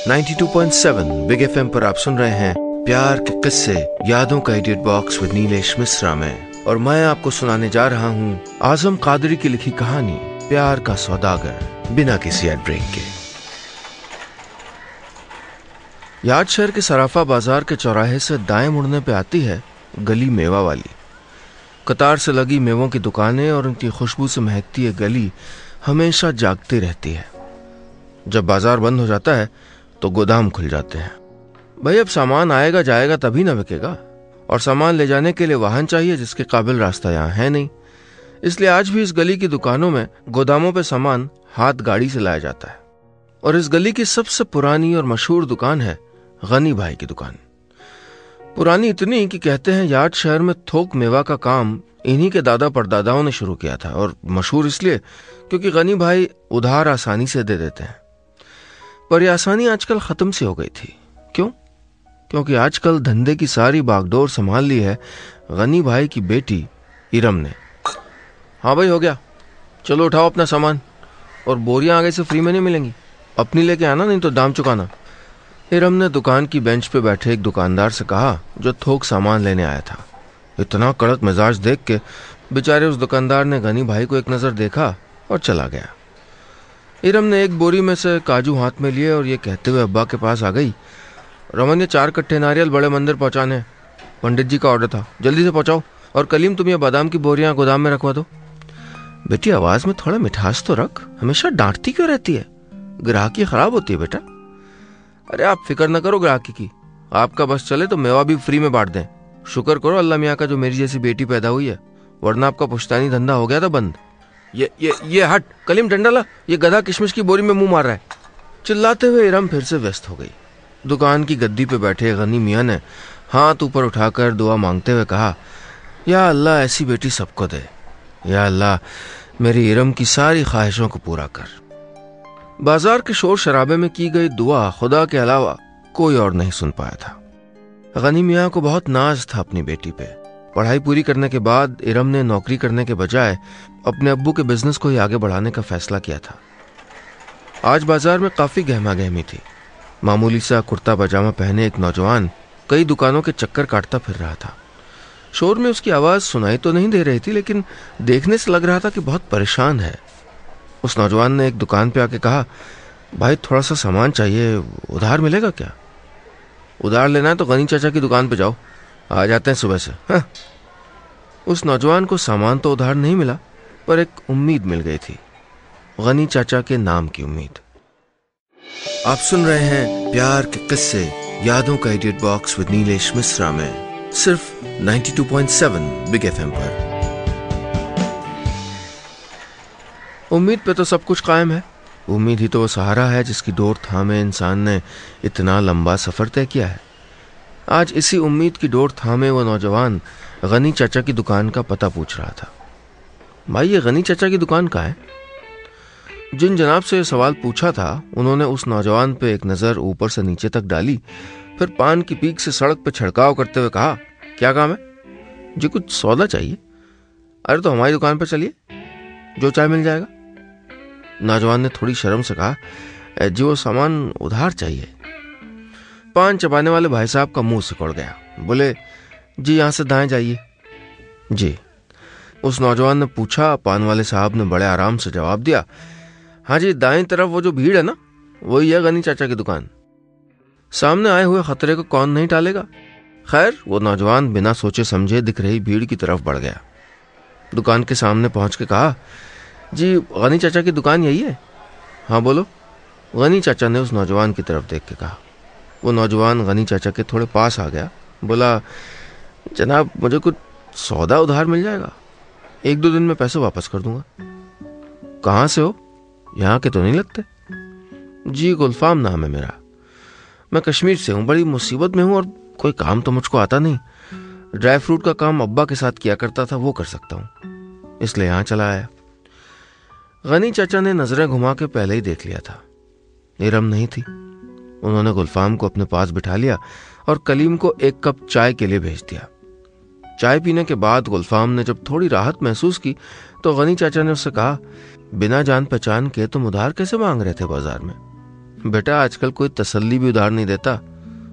92.7 big FM पर आप सुन रहे हैं प्यार के किस्से यादों का edit box with Nilesh Mishra में, और मैं आपको सुनाने जा रहा हूँ आजम कादरी की लिखी कहानी प्यार का सौदागर, बिना किसी एड ब्रेक के। याद शहर के सराफा बाजार के चौराहे से दाएं मुड़ने पे आती है गली मेवा वाली। कतार से लगी मेवों की दुकानें और उनकी खुशबू से महकती है गली हमेशा जागती रहती है। जब बाजार बंद हो जाता है तो गोदाम खुल जाते हैं। भाई अब सामान आएगा जाएगा तभी ना बिकेगा, और सामान ले जाने के लिए वाहन चाहिए जिसके काबिल रास्ता यहाँ है नहीं। इसलिए आज भी इस गली की दुकानों में गोदामों पे सामान हाथ गाड़ी से लाया जाता है। और इस गली की सबसे पुरानी और मशहूर दुकान है गनी भाई की दुकान। पुरानी इतनी कि कहते हैं याद शहर में थोक मेवा का काम इन्हीं के दादा परदादाओं ने शुरू किया था, और मशहूर इसलिए क्योंकि गनी भाई उधार आसानी से दे देते हैं। पर यह आसानी आजकल खत्म सी हो गई थी। क्यों? क्योंकि आजकल धंधे की सारी बागडोर संभाल ली है गनी भाई की बेटी इरम ने। हाँ भाई हो गया, चलो उठाओ अपना सामान, और बोरियां आगे से फ्री में नहीं मिलेंगी, अपनी लेके आना नहीं तो दाम चुकाना। इरम ने दुकान की बेंच पे बैठे एक दुकानदार से कहा जो थोक सामान लेने आया था। इतना कड़क मिजाज देख के बेचारे उस दुकानदार ने गनी भाई को एक नजर देखा और चला गया। इरम ने एक बोरी में से काजू हाथ में लिए और ये कहते हुए अब्बा के पास आ गई, रमन ये 4 कट्टे नारियल बड़े मंदिर पहुंचाने, पंडित जी का ऑर्डर था, जल्दी से पहुंचाओ। और कलीम तुम ये बादाम की बोरियां गोदाम में रखवा दो। बेटी आवाज में थोड़ा मिठास तो रख, हमेशा डांटती क्यों रहती है? ग्राहकी खराब होती है बेटा। अरे आप फिक्र न करो ग्राहकी की, आपका बस चले तो मेवा भी फ्री में बांट दें। शुक्र करो अल्लाह मियाँ का जो मेरी जैसी बेटी पैदा हुई है, वरना आपका पुश्तैनी धंधा हो गया था बंद। ये हट कलीम, डंडा ला, ये गधा किशमिश की बोरी में मुंह मार रहा है। चिल्लाते हुए इरम फिर से व्यस्त हो गई। दुकान की गद्दी पे बैठे गनी मियाँ ने हाथ ऊपर उठाकर दुआ मांगते हुए कहा, या अल्लाह ऐसी बेटी सबको दे, या अल्लाह मेरी इरम की सारी ख्वाहिशों को पूरा कर। बाजार के शोर शराबे में की गई दुआ खुदा के अलावा कोई और नहीं सुन पाया था। गनी मियाँ को बहुत नाज था अपनी बेटी पे। पढ़ाई पूरी करने के बाद इरम ने नौकरी करने के बजाय अपने अब्बू के बिजनेस को ही आगे बढ़ाने का फैसला किया था। आज बाजार में काफी गहमा गहमी थी। मामूली सा कुर्ता पजामा पहने एक नौजवान कई दुकानों के चक्कर काटता फिर रहा था। शोर में उसकी आवाज सुनाई तो नहीं दे रही थी, लेकिन देखने से लग रहा था कि बहुत परेशान है। उस नौजवान ने एक दुकान पे आके कहा, भाई थोड़ा सा सामान चाहिए, उधार मिलेगा क्या? उधार लेना है तो गनी चाचा की दुकान पे जाओ, आ जाते हैं सुबह से। हाँ। उस नौजवान को सामान तो उधार नहीं मिला, पर एक उम्मीद मिल गई थी, गनी चाचा के नाम की उम्मीद। आप सुन रहे हैं प्यार के किस्से यादों का edit box with Nilesh Mishra में, सिर्फ 92.7 बिग एफएम पर। उम्मीद पे तो सब कुछ कायम है। उम्मीद ही तो वो सहारा है जिसकी डोर थामे इंसान ने इतना लंबा सफर तय किया है। आज इसी उम्मीद की डोर थामे वो नौजवान गनी चाचा की दुकान का पता पूछ रहा था। भाई ये गनी चाचा की दुकान कहाँ है? जिन जनाब से सवाल पूछा था उन्होंने उस नौजवान पे एक नजर ऊपर से नीचे तक डाली, फिर पान की पीक से सड़क पे छिड़काव करते हुए कहा, क्या काम है जी? कुछ सौदा चाहिए? अरे तो हमारी दुकान पर चलिए, जो चाहे मिल जाएगा। नौजवान ने थोड़ी शर्म से कहा, जी वो सामान उधार चाहिए। पान चबाने वाले भाई साहब का मुंह सिकुड़ गया। बोले, जी यहां से दाएं जाइए। जी। उस नौजवान ने पूछा। पान वाले साहब ने बड़े आराम से जवाब दिया, हाँ जी दाएं तरफ वो जो भीड़ है ना, वही है गनी चाचा की दुकान। सामने आए हुए खतरे को कौन नहीं टालेगा। खैर वो नौजवान बिना सोचे समझे दिख रही भीड़ की तरफ बढ़ गया। दुकान के सामने पहुंच के कहा, जी गनी चाचा की दुकान यही है? हाँ बोलो। गनी चाचा ने उस नौजवान की तरफ देख के कहा। वो नौजवान गनी चाचा के थोड़े पास आ गया। बोला, जनाब मुझे कुछ सौदा उधार मिल जाएगा, 1-2 दिन में पैसे वापस कर दूंगा। कहाँ से हो? यहाँ के तो नहीं लगते। जी गुलफाम नाम है मेरा, मैं कश्मीर से हूँ, बड़ी मुसीबत में हूँ और कोई काम तो मुझको आता नहीं। ड्राई फ्रूट का काम अब्बा के साथ किया करता था, वो कर सकता हूँ, इसलिए यहाँ चला आया। गनी चाचा ने नजरें घुमा के पहले ही देख लिया था, इरम नहीं थी। उन्होंने गुलफाम को अपने पास बिठा लिया और कलीम को 1 कप चाय के लिए भेज दिया। चाय पीने के बाद गुलफाम ने जब थोड़ी राहत महसूस की तो गनी चाचा ने उससे कहा, बिना जान पहचान के तुम उधार कैसे मांग रहे थे बाजार में? बेटा आजकल कोई तसल्ली भी उधार नहीं देता,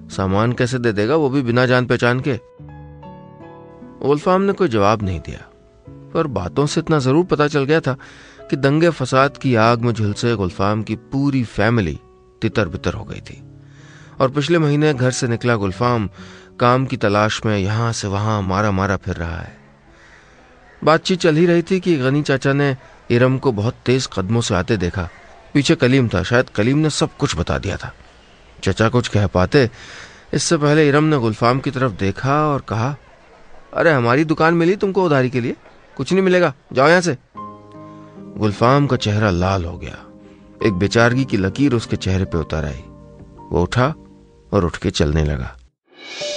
सामान कैसे दे देगा, वो भी बिना जान पहचान के। गुलफाम ने कोई जवाब नहीं दिया, पर बातों से इतना जरूर पता चल गया था कि दंगे फसाद की आग में झुलसे गुलफाम की पूरी फैमिली तितर बितर हो गई थी। और पिछले महीने घर से निकला गुलफाम काम की तलाश में यहां से वहां मारा मारा फिर रहा है। बातचीत चल ही रही थी कि गनी चाचा ने इरम को बहुत तेज कदमों से आते देखा। पीछे कलीम था, शायद कलीम ने सब कुछ बता दिया था। चचा कुछ कह पाते इससे पहले इरम ने गुलफाम की तरफ देखा और कहा, अरे हमारी दुकान मिली तुमको उधारी के लिए, कुछ नहीं मिलेगा, जाओ यहां से। गुलफाम का चेहरा लाल हो गया, एक बेचारगी की लकीर उसके चेहरे पे उतर आई। वो उठा और उठ के चलने लगा।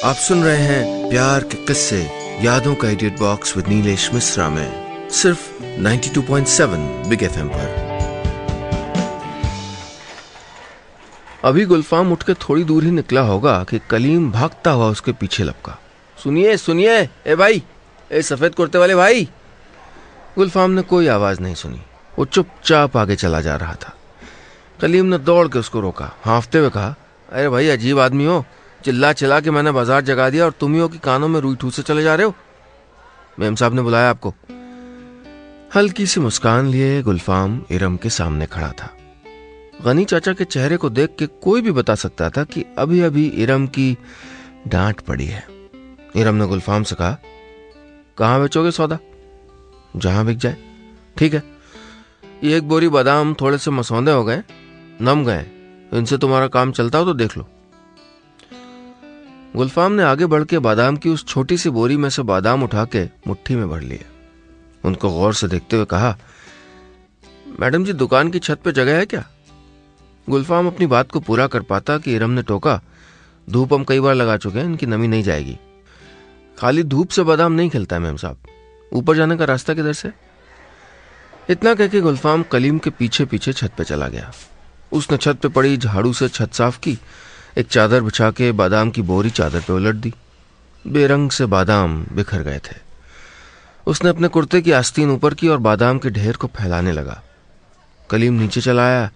आप सुन रहे हैं प्यार के किस्से यादों का edit box with Nilesh Mishra में, सिर्फ 92.7 बिग एफएम पर। अभी गुलफाम उठ के थोड़ी दूर ही निकला होगा कि कलीम भागता हुआ उसके पीछे लपका। सुनिए सुनिए, ए भाई, ए सफेद कुर्ते वाले भाई। गुलफाम ने कोई आवाज नहीं सुनी, वो चुपचाप आगे चला जा रहा था। कलीम ने दौड़ के उसको रोका, हाँफते हुए कहा, अरे भाई अजीब आदमी हो, चिल्ला चिल्ला के मैंने बाजार जगा दिया और तुम ही हो कि कानों में रुई ठूस से चले जा रहे हो। मेम साहब ने बुलाया आपको। हल्की सी मुस्कान लिए गुलफाम इरम के सामने खड़ा था। गनी चाचा के चेहरे को देख के कोई भी बता सकता था कि अभी अभी इरम की डांट पड़ी है। इरम ने गुलफाम से कहा, कहां बेचोगे सौदा? जहां बिक जाए। ठीक है, ये एक बोरी बादाम थोड़े से मसौंदे हो गए, नम गए, इनसे तुम्हारा काम चलता हो तो देख लो। गुलफाम ने आगे बढ़ के बादाम की उस छोटी सी बोरी में से बादाम उठा के मुट्ठी में भर लिए। उनको गौर से देखते हुए कहा, मैडम जी दुकान की छत पे जगह है क्या? गुलफाम अपनी बात को पूरा कर पाता कि इरम ने टोका, धूप हम कई बार लगा चुके हैं, इनकी नमी नहीं जाएगी। खाली धूप से बादाम नहीं खिलता है मेम साहब, ऊपर जाने का रास्ता किधर से? इतना कह के गुलफाम कलीम के पीछे पीछे छत पे चला गया। उसने छत पे पड़ी झाड़ू से छत साफ की, एक चादर बिछा के बादाम की बोरी चादर पे उलट दी। बेरंग से बादाम बिखर गए थे। उसने अपने कुर्ते की आस्तीन ऊपर की और बादाम के ढेर को फैलाने लगा। कलीम नीचे चला आया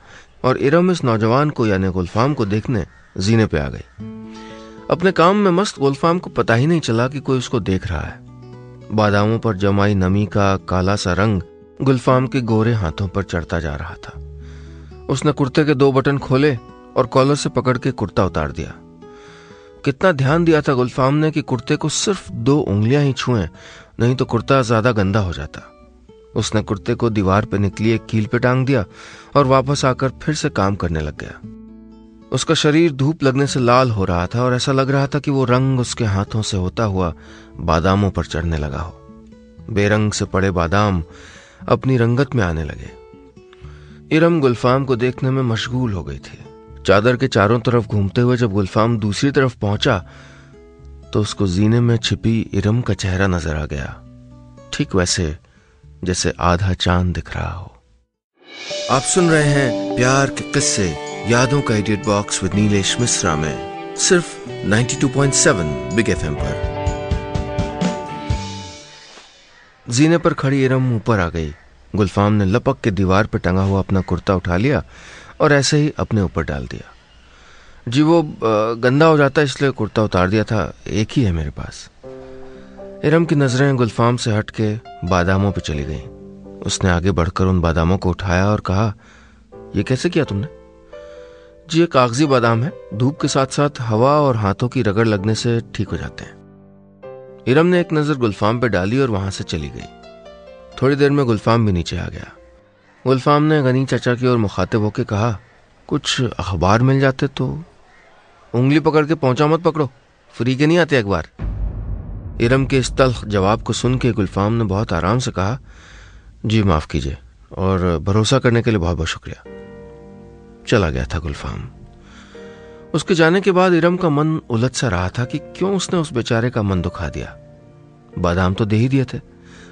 और इरम इस नौजवान को यानी गुलफाम को देखने जीने पे आ गई। अपने काम में मस्त गुलफाम को पता ही नहीं चला कि कोई उसको देख रहा है। बादामों पर जमाई नमी का काला सा रंग गुलफाम के गोरे हाथों पर चढ़ता जा रहा था। उसने कुर्ते के 2 बटन खोले और कॉलर से पकड़ के कुर्ता उतार दिया। कितना ध्यान दिया था गुलफाम ने कि कुर्ते को सिर्फ 2 उंगलियां ही छुएं, नहीं तो कुर्ता ज्यादा गंदा हो जाता। उसने कुर्ते को दीवार पे निकली एक कील पे टांग दिया और वापस आकर फिर से काम करने लग गया। उसका शरीर धूप लगने से लाल हो रहा था और ऐसा लग रहा था कि वो रंग उसके हाथों से होता हुआ बादामों पर चढ़ने लगा हो। बेरंग से पड़े बादाम अपनी रंगत में आने लगे। इरम गुलफाम को देखने में मशगूल हो गई थी। चादर के चारों तरफ घूमते हुए जब गुलफाम दूसरी तरफ पहुंचा तो उसको जीने में छिपी इरम का चेहरा नजर आ गया, ठीक वैसे जैसे आधा चांद दिख रहा हो। आप सुन रहे हैं प्यार के किस्से यादों का edit box with Nilesh Mishra में, सिर्फ 92.7 बिग एफएम पर। जीने पर खड़ी इरम ऊपर आ गई। गुलफाम ने लपक के दीवार पर टंगा हुआ अपना कुर्ता उठा लिया और ऐसे ही अपने ऊपर डाल दिया। जी वो गंदा हो जाता इसलिए कुर्ता उतार दिया था, एक ही है मेरे पास। इरम की नजरें गुलफाम से हट के बादामों पे चली गईं। उसने आगे बढ़कर उन बादामों को उठाया और कहा, ये कैसे किया तुमने? जी ये कागजी बादाम है, धूप के साथ साथ हवा और हाथों की रगड़ लगने से ठीक हो जाते हैं। इरम ने एक नजर गुलफाम पे डाली और वहां से चली गई। थोड़ी देर में गुलफाम भी नीचे आ गया। गुलफाम ने गनी चाचा की ओर मुखातिब होकर कहा, कुछ अखबार मिल जाते तो। उंगली पकड़ के पहुंचा मत पकड़ो, फ्री के नहीं आते अखबार। इरम के इस तल्ख जवाब को सुन के गुलफाम ने बहुत आराम से कहा, जी माफ कीजिए और भरोसा करने के लिए बहुत बहुत शुक्रिया। चला गया था गुलफाम। उसके जाने के बाद इरम का मन उलझ सा रहा था कि क्यों उसने उस बेचारे का मन दुखा दिया। बादाम तो दे ही दिए थे,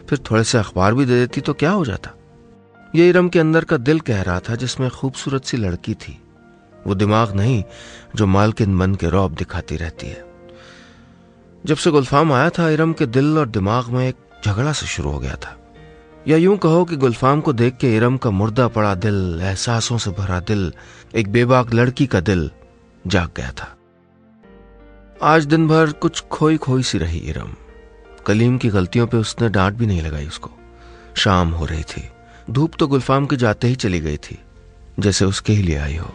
फिर थोड़े से अखबार भी दे देती तो क्या हो जाता। ये इरम के अंदर का दिल कह रहा था जिसमें खूबसूरत सी लड़की थी, वो दिमाग नहीं जो मालकिन बन के रौब दिखाती रहती है। जब से गुलफाम आया था इरम के दिल और दिमाग में एक झगड़ा सा शुरू हो गया था। या यूं कहो कि गुलफाम को देख के इरम का मुर्दा पड़ा दिल, एहसासों से भरा दिल, एक बेबाक लड़की का दिल जाग गया था। आज दिन भर कुछ खोई खोई सी रही इरम। कलीम की गलतियों पे उसने डांट भी नहीं लगाई उसको। शाम हो रही थी, धूप तो गुलफाम के जाते ही चली गई थी, जैसे उसके ही लिए आई हो।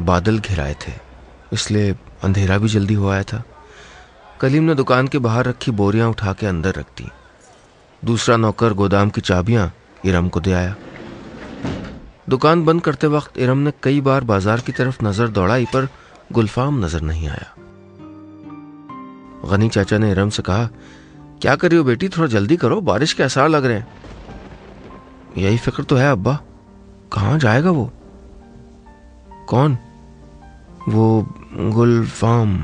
बादल घिराए थे, इसलिए अंधेरा भी जल्दी हो आया था। कलीम ने दुकान के बाहर रखी बोरियां उठा के अंदर रख दी। दूसरा नौकर गोदाम की चाबियां इरम को दे आया। दुकान बंद करते वक्त इरम ने कई बार बाजार की तरफ नजर दौड़ाई, पर गुलफाम नजर नहीं आया। गनी चाचा ने इरम से कहा, क्या कर रही हो बेटी, थोड़ा जल्दी करो, बारिश के आसार लग रहे हैं। यही फिक्र तो है अब्बा, कहाँ जाएगा वो? कौन? वो गुलफाम।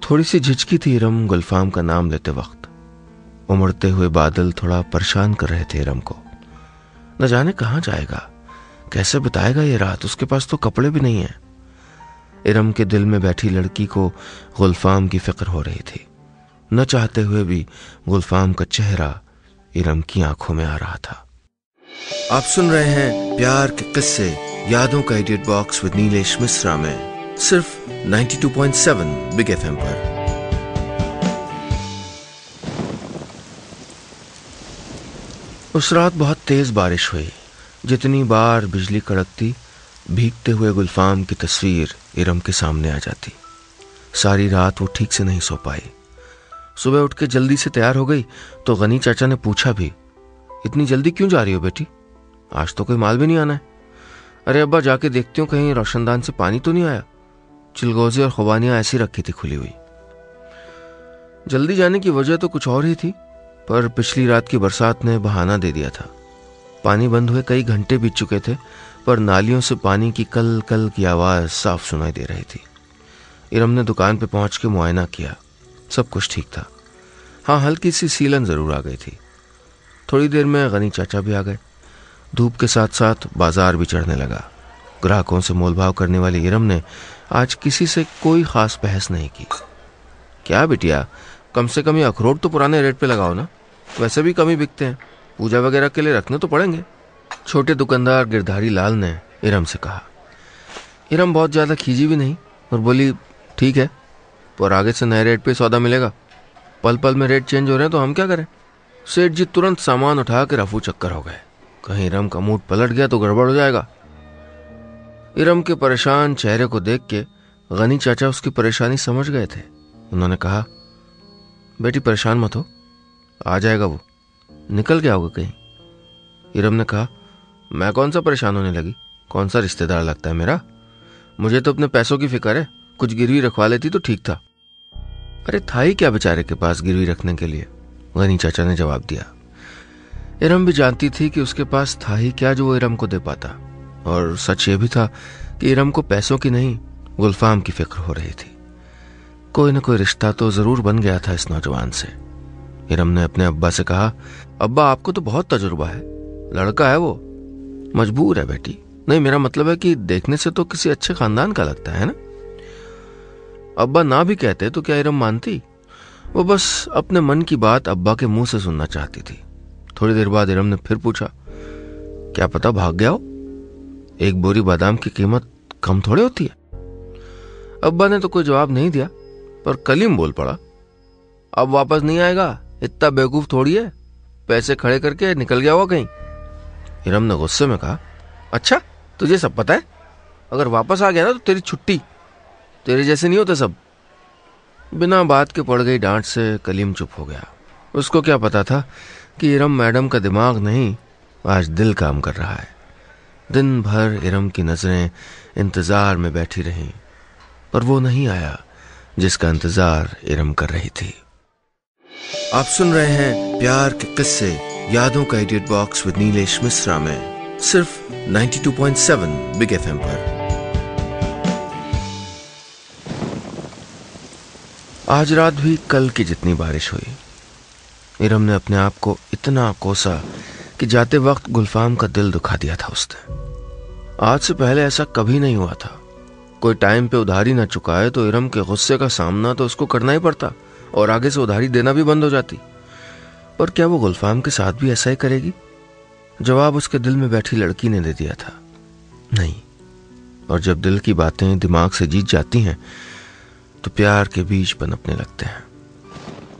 थोड़ी सी झिझकी थी इरम गुलफाम का नाम लेते वक्त। उमड़ते हुए बादल थोड़ा परेशान कर रहे थे इरम को। न जाने कहाँ जाएगा, कैसे बिताएगा ये रात, उसके पास तो कपड़े भी नहीं है। इरम के दिल में बैठी लड़की को गुलफाम की फिक्र हो रही थी। न चाहते हुए भी गुलफाम का चेहरा इरम की आंखों में आ रहा था। आप सुन रहे हैं प्यार के किस्से, यादों का edit box with Nilesh Mishra में, सिर्फ 92.7 बिग एफएम पर। उस रात बहुत तेज बारिश हुई। जितनी बार बिजली कड़कती, भीगते हुए गुलफाम की तस्वीर इरम के सामने आ जाती। सारी रात वो ठीक से नहीं सो पाई। सुबह उठ के जल्दी से तैयार हो गई तो गनी चाचा ने पूछा भी, इतनी जल्दी क्यों जा रही हो बेटी, आज तो कोई माल भी नहीं आना है। अरे अब्बा, जाके देखती हूँ कहीं रोशनदान से पानी तो नहीं आया। चिलगोजे और खुबानियां ऐसी रखी थी खुली हुई। जल्दी जाने की वजह तो कुछ और ही थी, पर पिछली रात की बरसात ने बहाना दे दिया था। पानी बंद हुए कई घंटे बीत चुके थे, पर नालियों से पानी की कल कल की आवाज साफ सुनाई दे रही थी। इरम ने दुकान पे पहुंच के मुआयना किया, सब कुछ ठीक था। हाँ, हल्की सी सीलन जरूर आ गई थी। थोड़ी देर में गनी चाचा भी आ गए। धूप के साथ साथ बाजार भी चढ़ने लगा। ग्राहकों से मोलभाव करने वाली इरम ने आज किसी से कोई खास बहस नहीं की। क्या बिटिया, कम से कम ये अखरोट तो पुराने रेट पे लगाओ ना, वैसे भी कम ही बिकते हैं, पूजा वगैरह के लिए रखने तो पड़ेंगे। छोटे दुकानदार गिरधारी लाल ने इरम से कहा। इरम बहुत ज्यादा खींची भी नहीं और बोली, ठीक है, पर आगे से नए रेट पे सौदा मिलेगा। पल पल में रेट चेंज हो रहे हैं तो हम क्या करें। सेठ जी तुरंत सामान उठा के रफू चक्कर हो गए। कहीं इरम का मूड पलट गया तो गड़बड़ हो जाएगा। इरम के परेशान चेहरे को देख के गनी चाचा उसकी परेशानी समझ गए थे। उन्होंने कहा, बेटी परेशान मत हो, आ जाएगा वो, निकल के आओगे कहीं। इरम ने कहा, मैं कौन सा परेशान होने लगी, कौन सा रिश्तेदार लगता है मेरा, मुझे तो अपने पैसों की फिक्र है, कुछ गिरवी रखवा लेती तो ठीक था। अरे था ही क्या बेचारे के पास गिरवी रखने के लिए, गनी चाचा ने जवाब दिया। इरम भी जानती थी कि उसके पास था ही क्या जो वो इरम को दे पाता, और सच ये भी था कि इरम को पैसों की नहीं गुलफाम की फिक्र हो रही थी। कोई न कोई रिश्ता तो जरूर बन गया था इस नौजवान से। इरम ने अपने अब्बा से कहा, अब्बा आपको तो बहुत तजुर्बा है, लड़का है वो, मजबूर है बेटी। नहीं, मेरा मतलब है कि देखने से तो किसी अच्छे खानदान का लगता है ना। अब्बा ना भी कहते तो क्या इरम मानती। वो बस अपने मन की बात अब्बा के मुंह से सुनना चाहती थी। थोड़ी देर बाद इरम ने फिर पूछा, क्या पता भाग गया हो, एक बोरी बादाम की कीमत कम थोड़े होती है। अब्बा ने तो कोई जवाब नहीं दिया, पर कलीम बोल पड़ा, अब वापस नहीं आएगा, इतना बेवकूफ थोड़ी है, पैसे खड़े करके निकल गया होगा कहीं। इरम ने गुस्से में कहा, अच्छा तुझे सब पता है, अगर वापस आ गया ना तो तेरी छुट्टी, तेरे जैसे नहीं होते सब। बिना बात के पड़ गई डांट से कलीम चुप हो गया। उसको क्या पता था कि इरम मैडम का दिमाग नहीं, आज दिल काम कर रहा है। दिन भर इरम की नजरें इंतजार में बैठी रहीं, पर वो नहीं आया जिसका इंतजार इरम कर रही थी। आप सुन रहे हैं प्यार के किस्से, यादों का edit box with Nilesh Mishra में, सिर्फ 92.7 बिग एफएम पर। आज रात भी कल की जितनी बारिश हुई। इरम ने अपने आप को इतना कोसा कि जाते वक्त गुलफाम का दिल दुखा दिया था उसने। आज से पहले ऐसा कभी नहीं हुआ था। कोई टाइम पे उधारी न चुकाए तो इरम के गुस्से का सामना तो उसको करना ही पड़ता, और आगे से उधारी देना भी बंद हो जाती। पर क्या वो गुलफाम के साथ भी ऐसा ही करेगी? जवाब उसके दिल में बैठी लड़की ने दे दिया था, नहीं। और जब दिल की बातें दिमाग से जीत जाती हैं तो प्यार के बीज पनपने लगते हैं।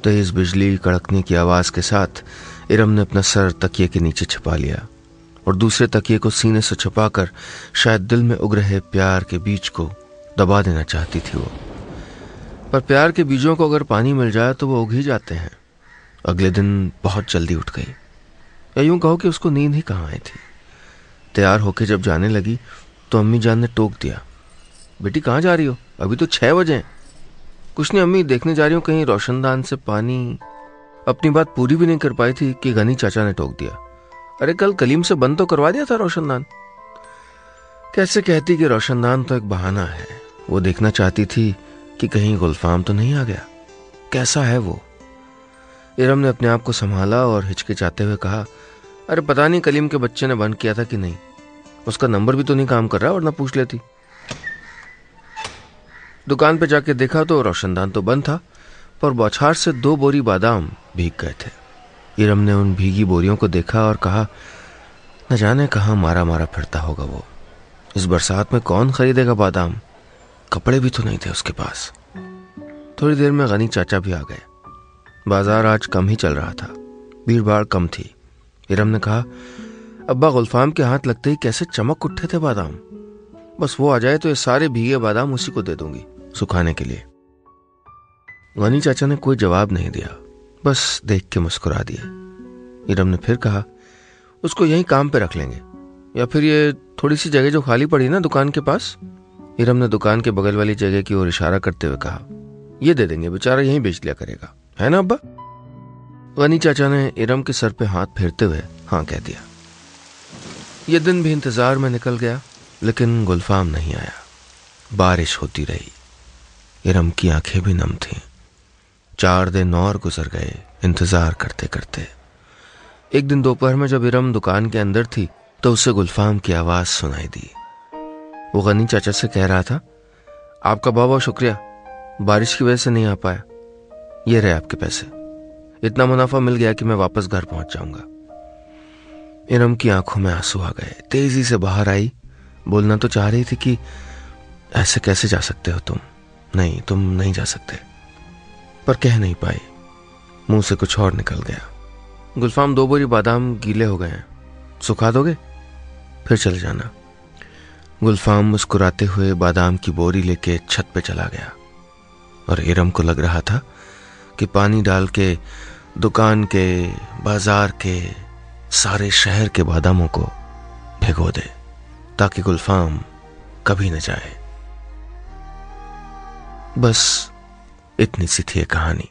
तेज बिजली कड़कने की आवाज के साथ इरम ने अपना सर तकिए के नीचे छिपा लिया और दूसरे तकिए को सीने से छुपाकर शायद दिल में उग रहे प्यार के बीज को दबा देना चाहती थी वो। पर प्यार के बीजों को अगर पानी मिल जाए तो वो उग ही जाते हैं। अगले दिन बहुत जल्दी उठ गई, या यूं कहो कि उसको नींद ही कहाँ आई थी। तैयार होके जब जाने लगी तो अम्मी जान ने टोक दिया, बेटी कहाँ जा रही हो? अभी तो 6 बजे हैं। कुछ नहीं अम्मी, देखने जा रही हूँ कहीं रोशनदान से पानी। अपनी बात पूरी भी नहीं कर पाई थी कि गनी चाचा ने टोक दिया, अरे कल कलीम से बंद तो करवा दिया था रोशनदान। कैसे कहती कि रोशनदान तो एक बहाना है। वो देखना चाहती थी कि कहीं गुलफाम तो नहीं आ गया। कैसा है वो? इरम ने अपने आप को संभाला और हिचकिचाते हुए कहा, अरे पता नहीं कलीम के बच्चे ने बंद किया था कि नहीं, उसका नंबर भी तो नहीं काम कर रहा, वरना पूछ लेती। दुकान पे जाके देखा तो रोशनदान तो बंद था, पर बौछार से 2 बोरी बादाम भीग गए थे। इरम ने उन भीगी बोरियों को देखा और कहा, न जाने कहाँ मारा मारा फिरता होगा वो। इस बरसात में कौन खरीदेगा बादाम? कपड़े भी तो नहीं थे उसके पास। थोड़ी देर में गनी चाचा भी आ गए। बाजार आज कम ही चल रहा था, भीड़ भाड़ कम थी। इरम ने कहा, अब्बा गुलफाम के हाथ लगते ही कैसे चमक उठे थे बादाम। बस वो आ जाए तो ये सारे भीगे बादाम उसी को दे दूंगी सुखाने के लिए। गनी चाचा ने कोई जवाब नहीं दिया, बस देख के मुस्कुरा दिया। इरम ने फिर कहा, उसको यहीं काम पे रख लेंगे, या फिर ये थोड़ी सी जगह जो खाली पड़ी ना दुकान के पास। इरम ने दुकान के बगल वाली जगह की ओर इशारा करते हुए कहा, ये दे देंगे, बेचारा यहीं बेच लिया करेगा, है ना अब्बा? गनी चाचा ने इरम के सर पे हाथ फेरते हुए हाँ कह दिया। ये दिन भी इंतजार में निकल गया, लेकिन गुलफाम नहीं आया। बारिश होती रही। इरम की आंखें भी नम थीं। 4 दिन और गुजर गए इंतजार करते करते। एक दिन दोपहर में जब इरम दुकान के अंदर थी तो उसे गुलफाम की आवाज सुनाई दी। वो गनी चाचा से कह रहा था, आपका बहुत बहुत शुक्रिया, बारिश की वजह से नहीं आ पाया, ये रहे आपके पैसे। इतना मुनाफा मिल गया कि मैं वापस घर पहुंच जाऊंगा। इरम की आंखों में आंसू आ गए, तेजी से बाहर आई। बोलना तो चाह रही थी कि ऐसे कैसे जा सकते हो तुम, नहीं तुम नहीं जा सकते, पर कह नहीं पाई। मुंह से कुछ और निकल गया। गुलफाम 2 बोरी बादाम गीले हो गए हैं, सुखा दोगे? फिर चले जाना। गुलफाम मुस्कुराते हुए बादाम की बोरी लेके छत पे चला गया और इरम को लग रहा था कि पानी डाल के दुकान के, बाजार के, सारे शहर के बादामों को भिगो दे ताकि गुलफाम कभी न जाए। बस इतनी सी थी ये कहानी।